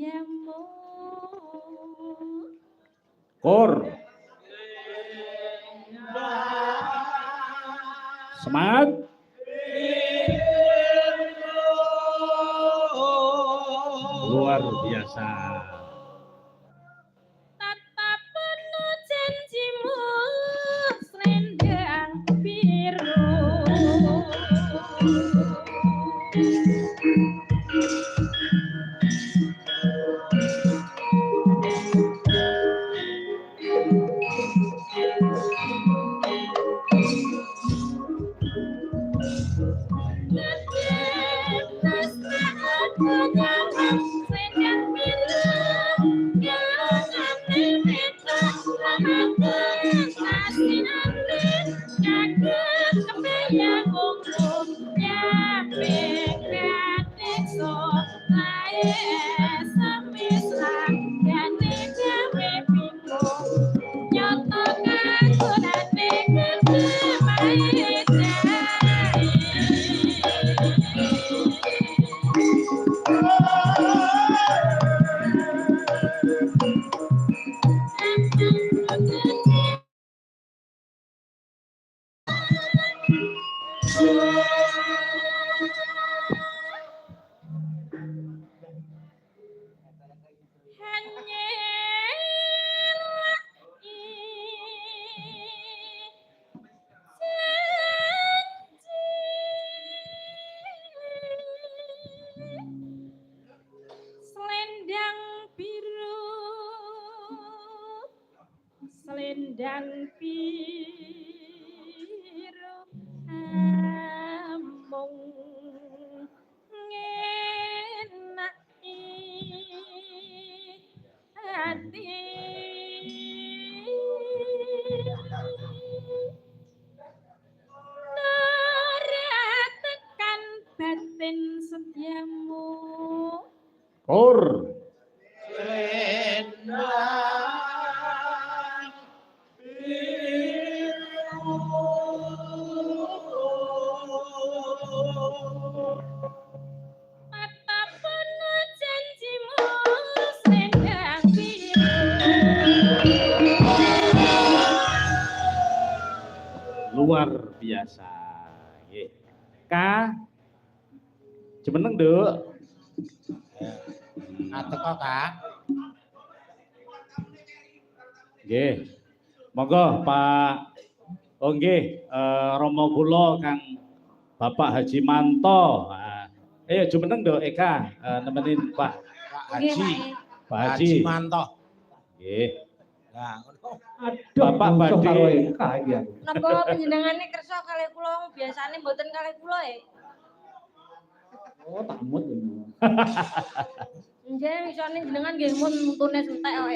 setiamu. Kur. Semangat. Luar biasa. Tatap penuh janjimu selendang biru. Selendang biru, selendang biru, amung ngenaki hati. Tekan batin setiamu. Kur. Selendang biru. Tatap penuh janjimu selendang biru. Luar biasa. Nggih. Ka. Jemeneng, Nduk. Teko, Kak. Nggih. Monggo Pak. Oh nggih, Romo kula Kang Bapak Haji Manto. Ayo jumeneng Nduk Eka nemenin Pak Haji. Pak Haji Manto. Nggih. Nah, ngono. Bapak badhe Napa panjenengane kersa kalih kula biasane mboten kalih kula e. Oh, tamut. Nggih, wisane jenengan nggih mun mutune entek kok.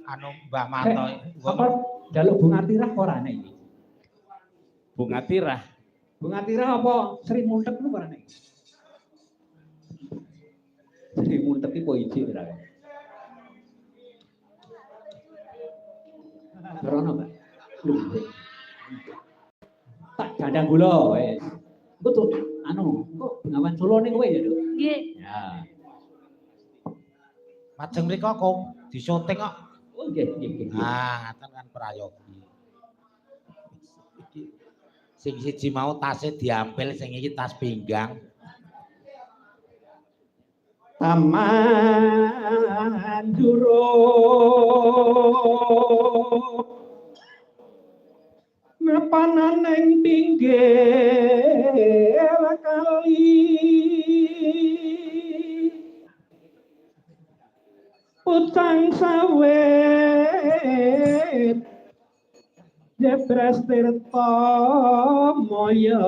Anu Mbah Manto. Apa njaluk bunga tirah ora nek iki? Bunga tirah. Bunga tirah apa Sri Muntek ku ora nek? Sri Muntek iki po iji ora. Rono, Mbak. Tak gadang gula wis. Engko tuh anu, kok Bengawan Solo ning kowe ya, Duk? Nggih. Ya. Majeng mriko kok disyuting kok. Oh nggih, nggih. Ah, ngaten kan prayogi. Sing siji mau tasnya diampil, sing iki tas pinggang. Taman Juro mapanan ing pinggir kali Pucang sawit Jebres Tirta Moyo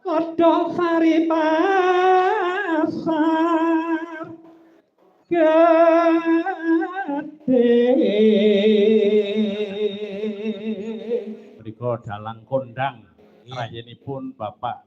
Kodok Sari Pasar Gede Mriku dalang kondang rayenipun Bapak